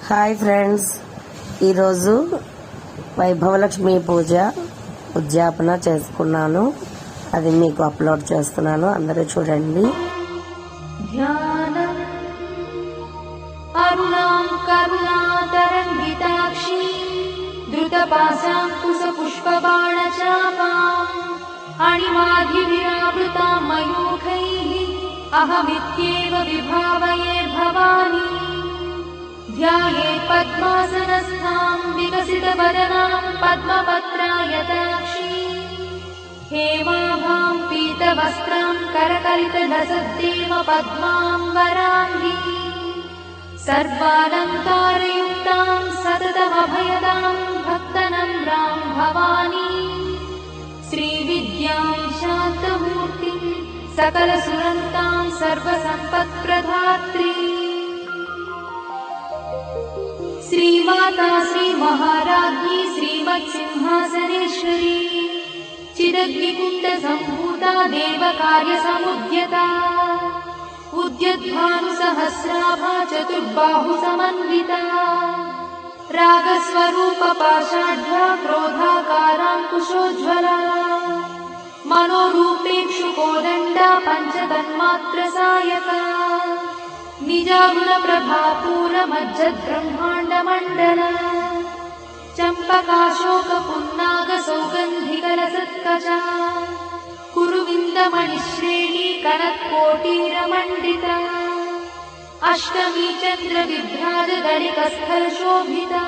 Hi friends, ఈరోజు వైభవలక్ష్మి పూజ ఉద్యాపన చేసుకున్నాను. అది మీకు అప్లోడ్ చేస్తున్నాను, అందరూ చూడండి. ధ్యానం అరుణాం కరుణాతరంగితాక్షి ధృతపాశాంకుశ పుష్పబాణచాపాం అణిమాధివిరావృతాం మయూఖైః అహమిత్యేవ విభావయే భవాని ధ్యాయేత్ పద్మాసనస్థాం వికసితవదనాం పద్మపత్రాయతాక్షి हेमाभां पीतवस्त्रां करकलितलसद्देव पद्माम्बराङ्गी सर्वालङ्कारयुक्तां सततमभयदां भक्तनम्रां भवानी श्रीविद्यां शान्तमूर्तिं सकलसुरन्तां सर्वसम्पत्प्रदात्री श्रीमाता श्रीमहाराज्ञी श्रीमत्सिंहासनेश्वरी चिदग्निकुण्ड सम्भूता देवकार्यसमुद्यता उद्यद्भानुसहस्राभा चतुर्बाहुसमन्विता रागस्वरूपपाषाढ्या क्रोधाकाराङ्कुशोज्ज्वला मनोरूपेक्षुकोदण्डा पञ्चतन्मात्रसायका निजागुणप्रभापूरमज्जद्ब्रह्माण्डमण्डला चम्पकाशोकपुन्नागसौगन्धिकलसत्कचा कुरुविन्दमणिश्रेणी कनत्कोटीरमण्डिता अष्टमी चन्द्रविभ्राजदलिकस्थलशोभिता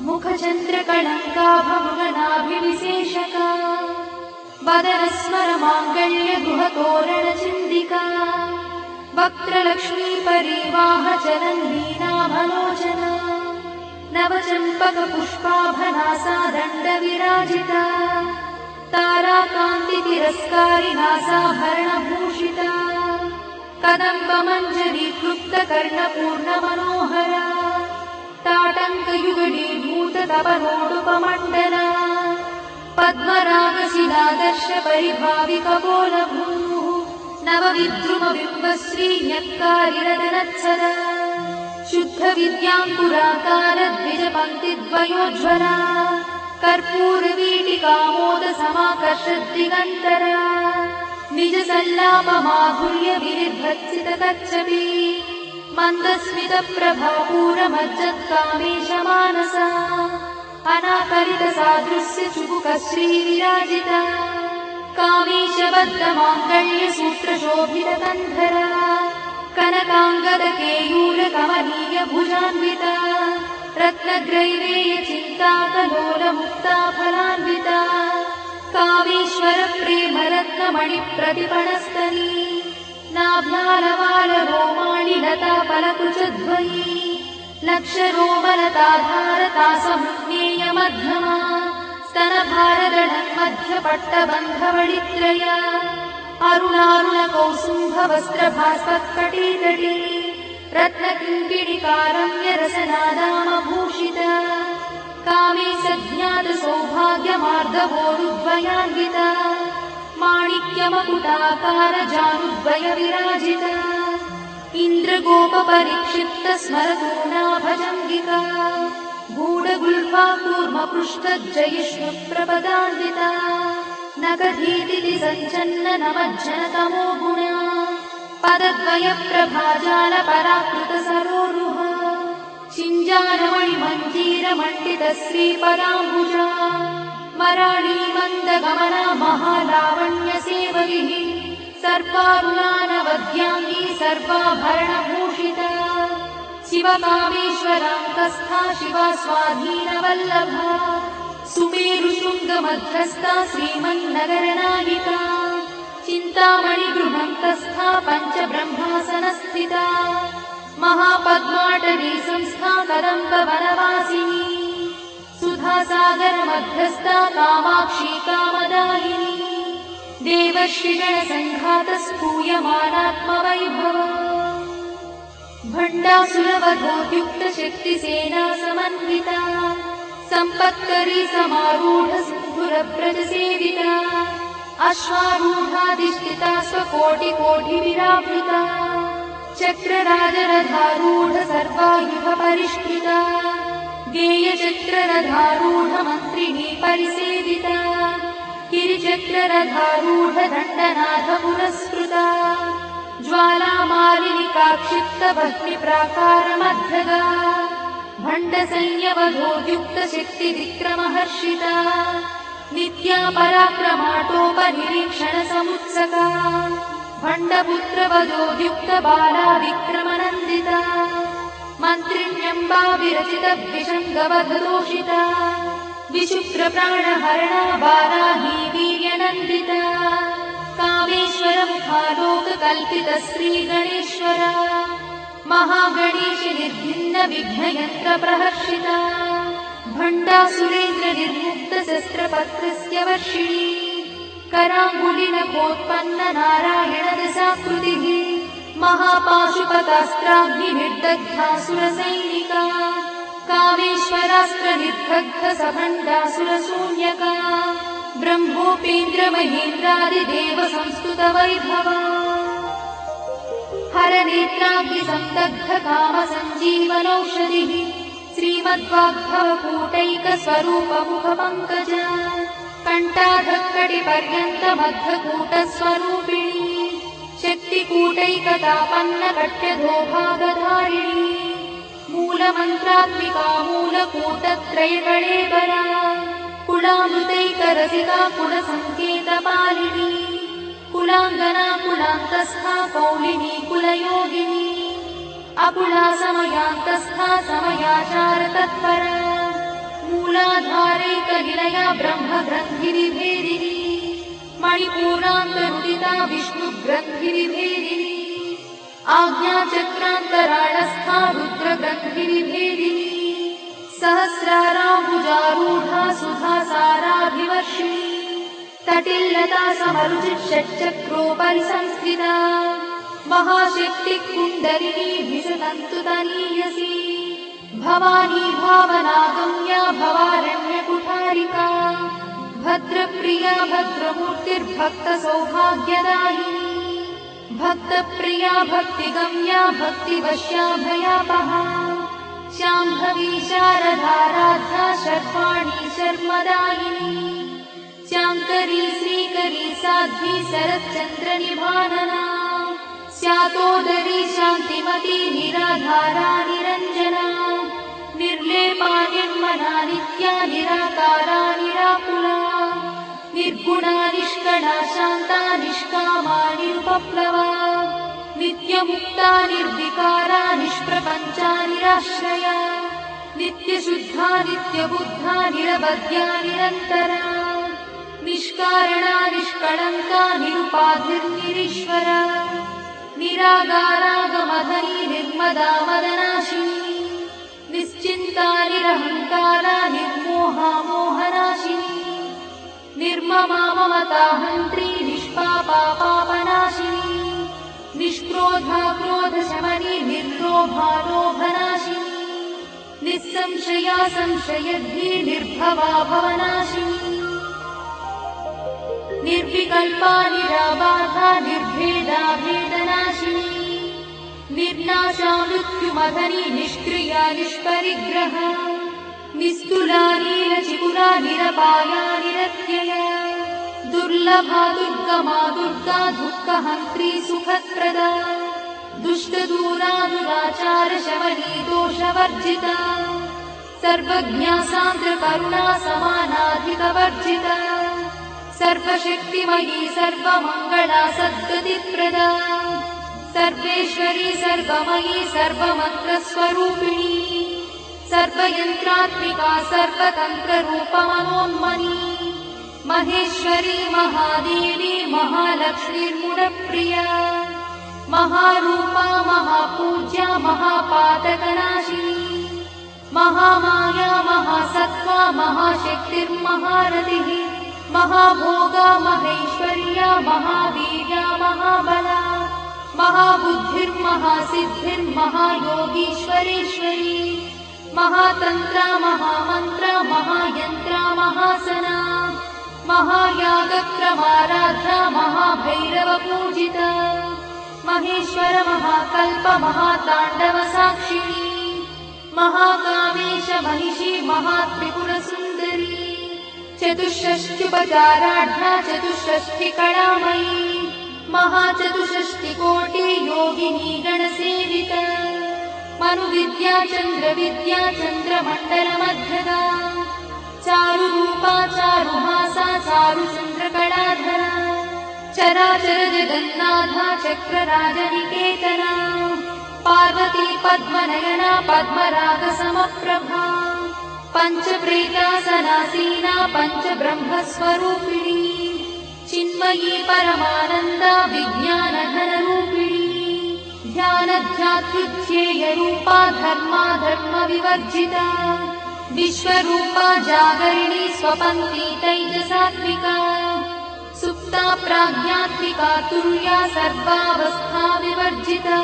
मुखचन्द्रकलङ्काभमृगनाभिविशेषका वदनस्मरमाङ्गल्यगुहतोरणचिन्दिका वक्त्रलक्ष्मीपरीवाहचलन्नीनाभलोचना नवचम्पकपुष्पाभनासा दण्डविराजिता ताराकान्तितिरस्कारिनासाभरणभूषिता कदम्बमञ्जरीक्लुप्तकर्णपूर्णमनोहरा ताटङ्कयुगलीभूततपनोडुपमण्डला पद्मरागशिलादर्शपरिभाविकपोलभूः नवविद्रुमबिम्बश्रीन्यक्कारिरदनत्सरा शुद्धविद्याङ्कुराकारद्विजपङ्क्तिद्वयोज्ज्वला कर्पूरवीटिकामोदसमाकर्षद्दिगन्तरा निजसल्लापमाधुर्यविनिर्भत्सितकच्छपि मन्दस्मितप्रभापूरमज्जत्कामेशमानसा अनाकरितसादृश्यचुबुकश्रीविराजिता कामेशबद्धमाङ्गल्यसूत्रशोभितकन्धरा कनकाङ्गदकेयूरकमनीयभुजान्विता रत्नग्रैवेयचिन्ताकलोलमुक्ताफलान्विता कामेश्वरप्रेमरत्नमणिप्रतिपणस्तनी नाभ्यालवालरोमाणि लताफलकुचद्वयी लक्षरोमलताधारतासमुज्ञेयमध्यमा स्तनभारदढन्मध्यपट्टबन्धवडित्रया अरुणारुणकौसुम्भवस्त्रभास्वत्कटीतटी रत्नकिङ्किणिकारम्यरसनादामभूषिता कामे सज्ञातसौभाग्यमार्दवोरुद्वयान्विता माणिक्यमकुटाकारजानुद्वयविराजिता इन्द्रगोपपरिक्षिप्तस्मरतूनाभजङ्गिका गूढगुल्फाकूर्मपृष्ठज्जयिष्णुप्रपदान्विता नखधीतिथि सञ्चन्ननमज्जनतमो गुणा पदद्वयप्रभाजालपराकृतसरोरुहा चिञ्जानमणिमञ्जीरमण्डितश्रीपदाम्बुजा मराळीमन्दगमना महालावण्यसेवगिः सर्वारुणानवद्याङ्गी सर्वाभरणभूषिता शिवकामेश्वराङ्कस्था शिवा स्वाधीनवल्लभा सुमेरुशृङ्गमध्यस्था श्रीमन्नगरनायिका चिन्तामणिगृहन्तस्था पञ्चब्रह्मासनस्थिता महापद्माटवी संस्था कदम्बवनवासिनी सुधासागरमध्यस्था कामाक्षी कामदायिनी देवर्षिगणसङ्घातस्तूयमानात्मवैभवा भण्डासुरवधोद्युक्तशक्तिसेना समन्विता सम्पत्करी समारूढसिन्धुरव्रजसेविता अश्वारूढाधिष्ठिता स्वकोटिकोटिविरावृता चक्रराजरथारूढ सर्वायुध परिष्कृता गेयचक्ररथारूढ मन्त्रिणी परिसेविता गिरिचक्ररथारूढ दण्डनाथ पुरस्कृता ज्वालामालिनिकाक्षिप्त भक्तिप्राकारमध्यगा भण्डसैन्यवधोद्युक्त शक्तिविक्रमहर्षिता नित्या पराक्रमाटोपनिरीक्षण समुत्सका भण्डपुत्रवधोद्युक्त बाला विक्रमनन्दिता मन्त्रिण्यम्बा विरचित विषङ्गवधदोषिता विशुक्रप्राणहरणा वाराही वीर्यनन्दिता कामेश्वर मुखालोककल्पित श्रीगणेश्वरा महागणेश निर्भिन्न विघ्नयन्त्र प्रहर्षिता भण्डासुरेन्द्र निर्मुक्त शस्त्रपत्रस्य वर्षिणी कराङ्गुलिनखोत्पन्न नारायण दशाकृतिः महापाशुपतास्त्राग्निर्दग्धासुरसैनिका कामेश्वरास्त्र निर्दग्ध सभण्डासुरशून्यका ब्रह्मोपेन्द्र महेन्द्रादिदेव संस्तुत वैभवा हरनेत्राग्निसंदग्ध काम सञ्जीवनौषधिः श्रीमद्वाग्भवकूटैक स्वरूप मुख पङ्कज कण्ठाधक्कटिपर्यन्त मध्यकूटस्वरूपिणी शक्तिकूटैकतापन्न कट्यधोभागधारिणी मूलमन्त्रात्मिका मूलकूटत्रयकळेबरा कुलामृतैकरसिका कुलसङ्केतपालिनी कुलाङ्गना कुलान्तस्था कौलिनी कुलयोगिनी अकुला समयान्तस्था समयाचार तत्परा मूलाधारैकनिलया ब्रह्मग्रन्थिनिभेदिनी मणिपूरान्तनुदिता विष्णुग्रन्थिनिभेदिनी आज्ञाचक्रान्तराळस्था रुद्रग्रन्थिनिभेदिनी सहस्राराम्बुजारूढा सुधासाराभिवर्षिणी तटिल्लता समरुचिषट्चक्रोपरि संस्थिता महाशक्तिः कुण्डलिनी भिषतन्तुतनीयसी भवानी भावनागम्या भवारण्यकुठारिका भद्रप्रिया भद्रमूर्तिर्भक्तसौभाग्यदायिनी भक्तप्रिया भक्तिगम्या भक्तिवश्या भयापहा शाम्भवी शारदाराध्या शर्वाणी शर्मदायिनी शाङ्करी श्रीकरी साध्वी शरच्चन्द्रनिभानना स्यातोदरी शान्तिमती निराधारा निरञ्जना निर्लेपा निर्मला नित्या निराकारा निराकुला निर्गुणा निष्कणा शान्ता निष्कामा निरुपप्लवा नित्यमुक्ता निर्विकारा निष्प्रपञ्चा निराश्रया नित्यशुद्धा नित्यबुद्धा निरवध्या निरन्तरा निष्कारणा निष्कळङ्का निरुपाधिर्निरीश्वरा निरागारागमधनी निर्मदा मदनाशिनी निश्चिन्ता निरहङ्कारा निर्मोहा मोहनाशिनी निर्ममा ममता हन्त्री निष्पापा पापनाशिनी निष्क्रोधा क्रोधशमनी निर्लोभा लोभनाशिनी निस्संशया संशयद्धि निर्भवा भवनाशिनी निर्विकल्पा निराबाधा निर्भेदा भेदनाशिनी निर्नाशा मृत्युमधनी निष्क्रिया निष्परिग्रह निस्तुला नीलचिकुरा निरपाया निरत्यया दुर्लभा दुर्गमा दुर्गा दुःखहन्त्री सुखप्रदा दुष्टदूरा दुराचार शमनी दोषवर्जिता सर्वज्ञा सान्द्रकरुणा समानाधिकवर्जिता सर्वशक्तिमयी सर्वमङ्गला सद्गतिप्रदा सर्वेश्वरी सर्वमयी सर्वमन्त्रस्वरूपिणी सर्वयन्त्रात्मिका सर्वतन्त्ररूपमनोन्मनी महेश्वरी महादेवी महालक्ष्मीर्मुरप्रिया महारूपा महापूज्या महापातकनाशिनी महामाया महासत्त्वा महाशक्तिर्महारतिः महाभोगा महेश्वर्या महावीर्या महाबला महाबुद्धिर्महासिद्धिर्महायोगीश्वरेश्वरी महातन्त्रा महामन्त्रा महायन्त्रा महासना महायागक्रमाराध्या महाभैरवपूजिता महेश्वर महाकल्प महाताण्डव साक्षिणी महाकामेश महिषी महात्रिपुरसुन्दरी चतुष्षष्ट्युपचाराढ्या चतुष्षष्टिकलामयी महाचतुष्षष्टिकोटि योगिनी गणसेविता मनुविद्या चन्द्रविद्या चन्द्रमण्डलमध्यदा चारुरूपा चारुहासा चारुचन्द्रकलाधरा चराचर जगन्नाथा चक्रराजनिकेतना पार्वती पद्मनयना पद्मरागसमप्रभा पञ्चप्रेतासनासीना पञ्चब्रह्मस्वरूपिणी चिन्मयी परमानन्दा विज्ञानघनरूपिणी ध्यानध्यातृध्येयरूपा धर्मा धर्मविवर्जिता विश्वरूपा जागरिणी स्वपन्ती तैजसात्विका सुप्ता प्राज्ञात्मिका तुर्या सर्वावस्था विवर्जिता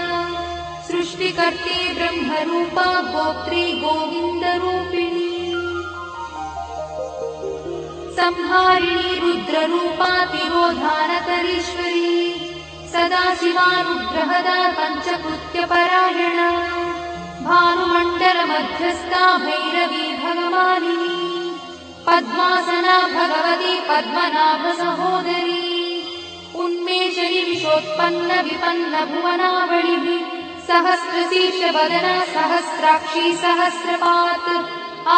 सृष्टिकर्त्री ब्रह्मरूपा गोत्री गोविन्दरूपिणी संहारिणी रुद्ररूपा तिरोधानकरीश्वरी सदाशिवानुग्रहदा पञ्चकृत्यपरायणा भानुमण्डलमध्यस्था भैरवी भगवानिनी पद्मासना भगवती पद्मनाभ सहोदरी उन्मेषणी विशोत्पन्न विपन्न भुवनावलिः सहस्रशीर्षवदना सहस्राक्षी सहस्रपात्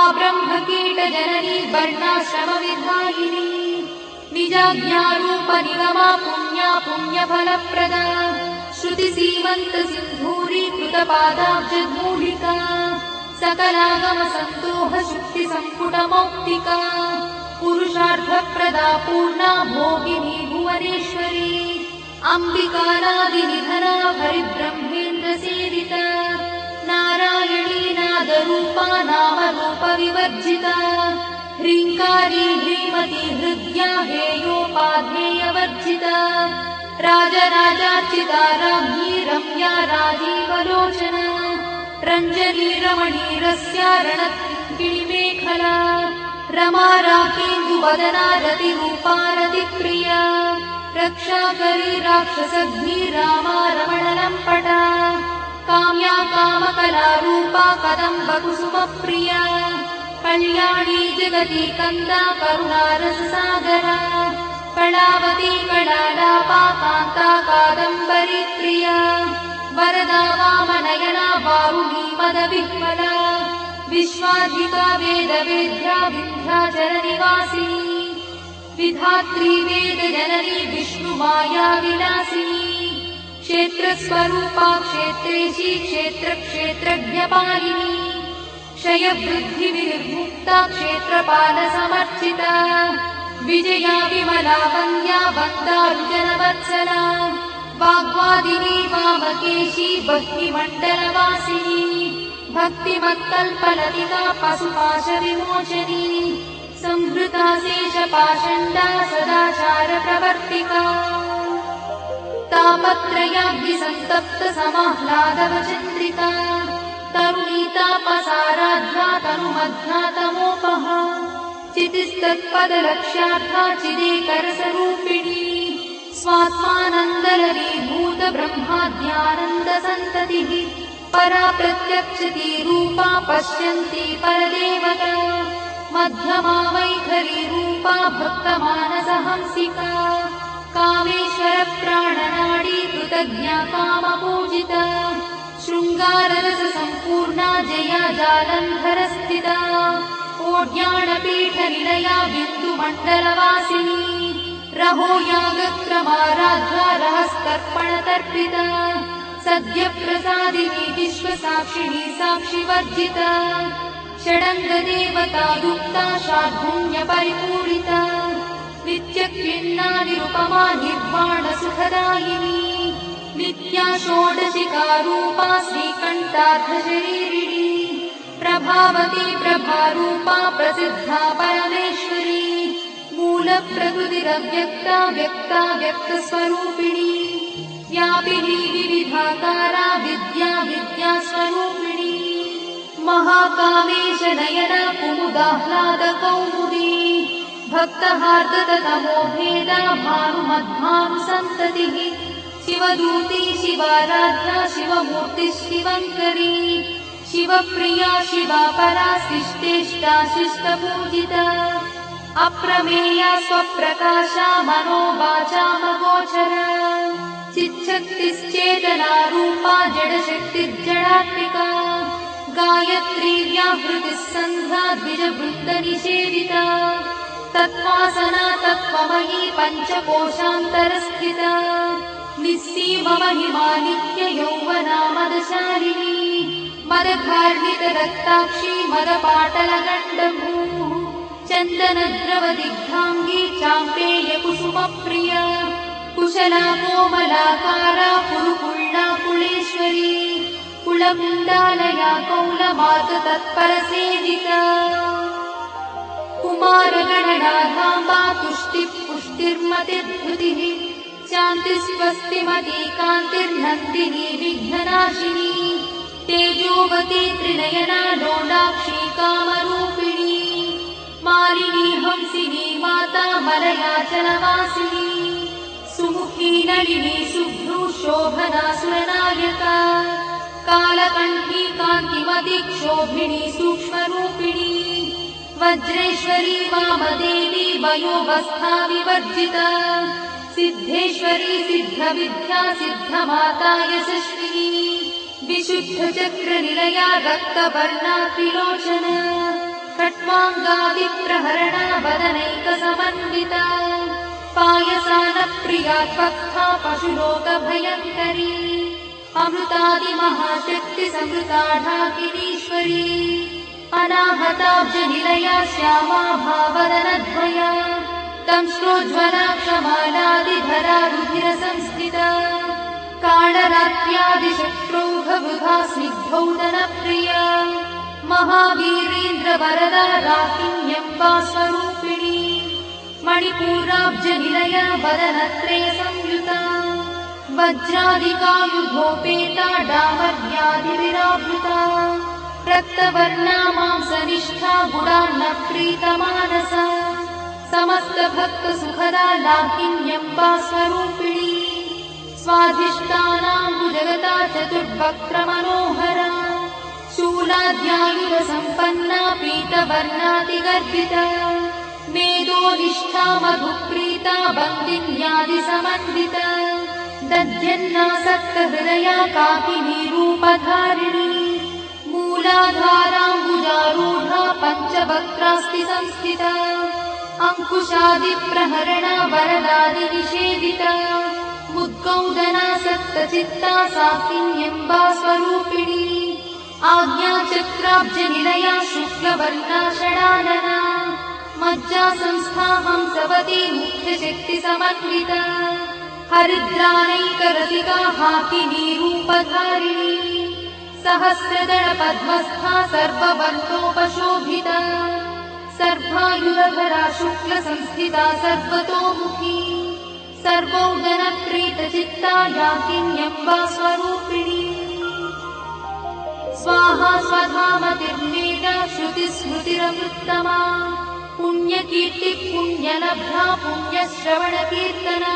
आब्रह्मकीटजननी वर्णाश्रमविधायिनी निजाज्ञारूपनिगमा पुण्या पुण्यफलप्रदा श्रुतिसीमन्तसिन्धूरी कृतपादाब्जमूलिका सकलागमसन्तोह शुक्तिसम्पुटमौक्तिका पुरुषार्थप्रदा पूर्णा भोगिनी भुवनेश्वरी अम्बिकानादिनिधना हरिब्रह्मेन्द्रसेविता नारायणी नादरूपा नामरूपविवर्जिता ह्रीङ्कारी ह्रीमती हृद्या हेयोपाध्येयवर्जिता राजराजार्चिता राज्ञी रम्या राजीवलोचना रञ्जनी रमणीरस्या रणकिणिमेखला रमा राकेन्दुवदना रतिरूपा रतिप्रिया रक्षाकरी राक्षसग्नी रामा रमणलम्पटा काम्या कामकलारूपा कदम्बकुसुमप्रिया कल्याणी जगती कन्दा करुणारससागरा कलावती कलालापा कान्ता कादम्बरी प्रिया वरदा वामनयना वारुणी मदविह्वला विश्वाधिका वेदवेद्या विन्ध्याचलनिवासिनी विधात्री वेदजननी विष्णुमाया विलासिनी क्षेत्रस्वरूपा क्षेत्रेशी क्षेत्रक्षेत्रज्ञपालिनी क्षयवृद्धिविर्मुक्ता क्षेत्रपालसमर्चिता विजया विमला वन्द्या वन्दारुजनवत्सला वाग्वादिनी वामकेशी भक्तिमण्डलवासिनी भक्तिमत्कल्पलतिका पशुपाशविमोचनी संहृता शेषपाषण्डा सदाचारप्रवर्तिका तापत्रयाग्निसन्तप्त समाह्लादवचन्द्रिका तरुणीतापसाराध्या तनुमध्ना तमोपहा चितिस्तत्पदलक्ष्यार्था चिदेकरसरूपिणी स्वात्मानन्दलरीभूत ब्रह्माद्यानन्दसन्ततिः परा प्रत्यक्षती रूपा पश्यन्ती परदेवता मध्यमा वैखरी रूपा भक्तमानसहंसिका कामेश्वरप्राणनाडी कृतज्ञा कामपूजिता शृङ्गाररससम्पूर्णा जया जालन्धरस्थिता ओड्याणपीठनिलया बिन्दुमण्डलवासिनी रहो यागक्रमाराध्या रहस्तर्पणतर्पिता सद्यप्रसादिनी विश्वसाक्षिणी साक्षिवर्जिता षडङ्गदेवता युक्ता शार्दूल्यपरिपूरिता नित्यक्लिन्नानिरुपमा निर्वाणसुखदायिनी नित्या षोडशिकारूपा श्रीकण्ठार्थशरीरिणी प्रभावती प्रभारूपा प्रसिद्धा परमेश्वरी मूलप्रकृतिरव्यक्ता व्यक्ता व्यक्तस्वरूपिणी व्यापिनी विविधाकारा विद्या विद्यास्वरूपिणी महाकामेश नयना कुमुदाह्लादकौमुदी भक्तहार्दतमो भेदा भानुमद्भानुसन्ततिः शिवदूती शिवाराध्या शिवमूर्ति शिवङ्करी शिवप्रिया शिवापरा शिष्टेष्टा शिष्टपूजिता अप्रमेया स्वप्रकाशा मनोवाचामगोचरा चिच्छक्तिश्चेतना रूपा जडशक्तिर्जडात्मिका गायत्री व्याहृतिः सन्ध्या द्विजवृन्दनिषेविता तत्त्वासना तत्त्वमयी पञ्चकोशान्तरस्थिता निस्सीममहिमा नित्ययौवना मदशालिनी मदधार्मितरक्ताक्षी मदपाटलगण्डभूः चन्दनद्रवदिग्धाङ्गी चाम्पेयकुसुमप्रिया कुशला कोमलाकारा कुरुकुल्ला कुलेश्वरी कुलकुण्डालया कौलमार्गतत्परसेविता कुमारगणनाधाम्बा तुष्टिः पुष्टिर्मतिर्धृतिः शान्तिस्वस्तिमती कान्तिर्नन्दिनी विघ्ननाशिनी तेजोवती त्रिनयना लोलाक्षी कामरूपिणी मालिनी हंसिनी माता मलयाचलवासिनी सुमुखी नलिनी शुभ्रू शोभना सुरनायका कालकण्ठी कान्तिमती क्षोभिणी सूक्ष्मरूपिणी वज्रेश्वरी वामदेवी वयोवस्था विवर्जिता सिद्धेश्वरी सिद्धविद्या सिद्धमाता यशस्विनी विशुद्धचक्रनिलया रक्तवर्णा त्रिलोचना खट्वाङ्गादिप्रहरणा वदनैकसमन्विता पायसानप्रिया भक्ता पशुलोकभयङ्करी अमृतादिमहाशक्तिसमृता ढाकिनीश्वरी अनाहताब्जनिलया श्यामा भावदनद्वया दंश्रोज्ज्वला क्षमालादिधरा रुधिरसंस्थिता कालरात्र्यादिशक्रोघवृथा स्निग्धौदनप्रिया महावीरेन्द्रवरदा राकिन्यम्बा स्वरूपिणी मणिपूराब्जनिलया वदनत्रयसंयुता वज्रादिकायुधोपेता डामर्यादिविरावृता रक्तवर्णा मांसनिष्ठा गुणान्नप्रीतमानसा समस्तभक्तसुखदा लाकिन्यम्बा स्वरूपिणी स्वाधिष्ठानाम्बुजगता चतुर्वक्त्रमनोहरा शूलाद्यायुधसम्पन्ना पीतवर्णातिगर्भिता वेदोनिष्ठा मधुप्रीता बन्दिन्यादिसमन्विता दध्यन्नासक्तहृदया काकिनी रूपधारिणी मूलाधाराम्बुजारूढा पञ्चवक्त्रास्ति संस्थिता अङ्कुशादिप्रहरणा वरदादिनिषेविता मुद्गौदनासक्तचित्ता साकिन्यम्बा स्वरूपिणी आज्ञाचक्राब्जनिलया शुक्लवर्णा षडानना मज्जासंस्था हंसवती मुख्यशक्तिसमन्विता हरिद्राणैकरसिका हाकिनी रूपधारिणी सहस्रदलपद्मस्था सर्ववर्णोपशोभिता सर्वायुधरा शुक्लसंस्थिता सर्वतोमुखी सर्वौदनप्रीतचित्ता याकिन्यम्बा स्वरूपिणी स्वाहा स्वधामतिर्मेधा श्रुतिस्मृतिरमृत्तमा पुण्यकीर्तिः पुण्यलब्धा पुण्यश्रवणकीर्तना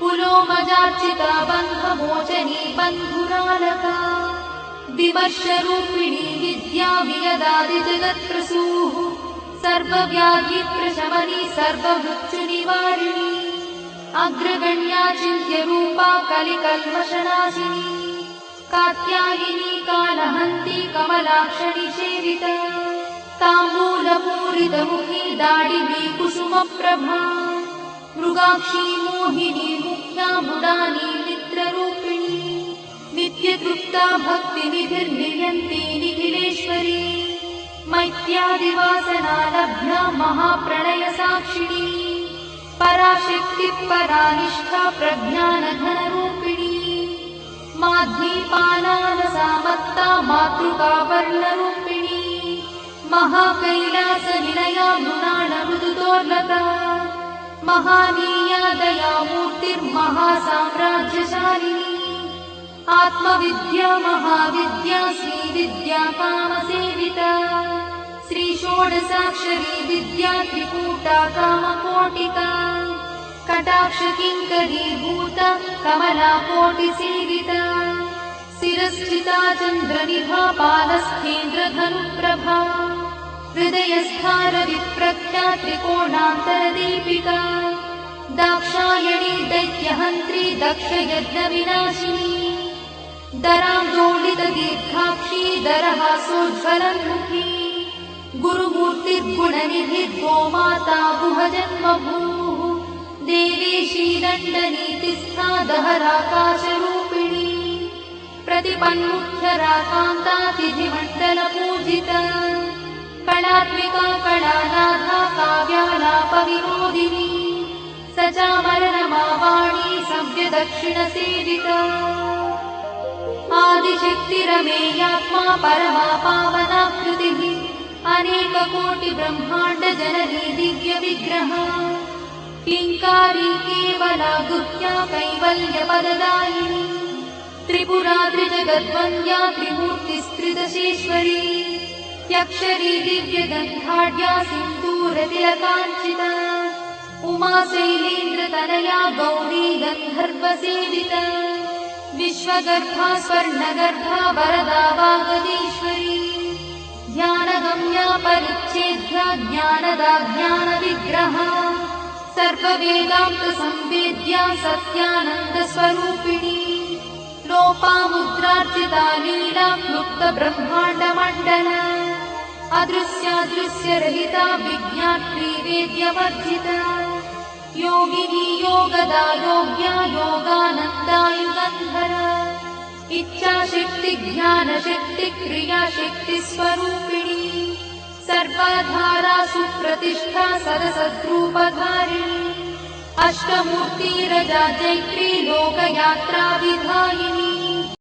पुलोमजार्चिता बन्धमोचनी बन्धुरालका विमर्शरूपिणी विद्या वियदादिजगत्प्रसूः सर्वव्याधिप्रशमनी सर्वमृत्युनिवारिणी अग्रगण्या चिन्त्यरूपा कलिकल्मषनाशिनी कात्यायिनी कालहन्ती कमलाक्षणी सेविता ताम्बूलपूरितमुखी दाडिनी कुसुमप्रभा मृगाक्षी मोहिनी मुख्या मुडानी मित्ररूपिणी नित्यतृप्ता भक्तिनिधिर्नियन्ती निखिलेश्वरी मैत्यादिवासना लभ्या महाप्रणयसाक्षिणी पराशक्तिः परानिष्ठा प्रज्ञानघनरूपिणी माध्वीपालानसामत्ता मातृका वर्णरूपिणी महाकैलासनिलया मृणालमृदुदोर्लका महानीया दयामूर्तिर्महासाम्राज्यशालिनी आत्मविद्या महाविद्या श्रीविद्या कामसेविता श्रीषोडशाक्षरी विद्या त्रिकूटा कामकोटिका कटाक्षकिङ्करीभूता कमलाकोटिसेविता शिरस्थिता चन्द्रनिभा पालस्थेन्द्रधनुप्रभा हृदयस्थारविप्रख्या त्रिकोणान्तरदीपिका दाक्षायणी दैत्यहन्त्री दक्षयज्ञविनाशिनी दरान्दोलितदीर्घाक्षी दरहासोज्ज्वलन्मुखी गुरुमूर्तिर्गुणनिधि गोमाता गुहजन्मभूः देवेशी दण्डनीतिस्था दहराकाशरूपिणी प्रतिपन्मुख्यराकान्तातिथिमण्डलपूजिता कलात्मिका कलानाथा काव्यालापविनोदिनी सचामरनमावाणी सव्यदक्षिणसेविता आदिशक्तिरमेयात्मा परमा पावनाकृतिः अनेककोटिब्रह्माण्डजननी दिव्यविग्रहा किङ्कारी केवला गुह्या कैवल्यपददायिनी त्रिपुरा त्रिजगद्वन्द्या त्रिमूर्तिस्त्रिदशेश्वरी यक्षरी दिव्यगन्धाढ्या सिन्दूरतिलकाञ्चिता उमा शैलेन्द्रतनया गौरी गन्धर्वसेविता विश्वगर्भा स्वर्णगर्भा वरदा वागदीश्वरी ध्यानगम्या परिच्छेद्या ज्ञानदा ज्ञानविग्रहा सर्ववेदान्तसंवेद्या सत्यानन्दस्वरूपिणी लोपामुद्रार्चिता लीला क्लुप्तब्रह्माण्डमण्डला अदृश्यादृश्यरहिता विज्ञात्री वेद्यवर्जिता योगिनी योगदा योग्या योगानन्दा युगन्धरा इच्छाशक्ति ज्ञानशक्ति क्रियाशक्तिस्वरूपिणी सर्वाधारा सुप्रतिष्ठा सदसद्रूपधारिणी अष्टमूर्तिरजा चैत्री लोकयात्रा विधायिनी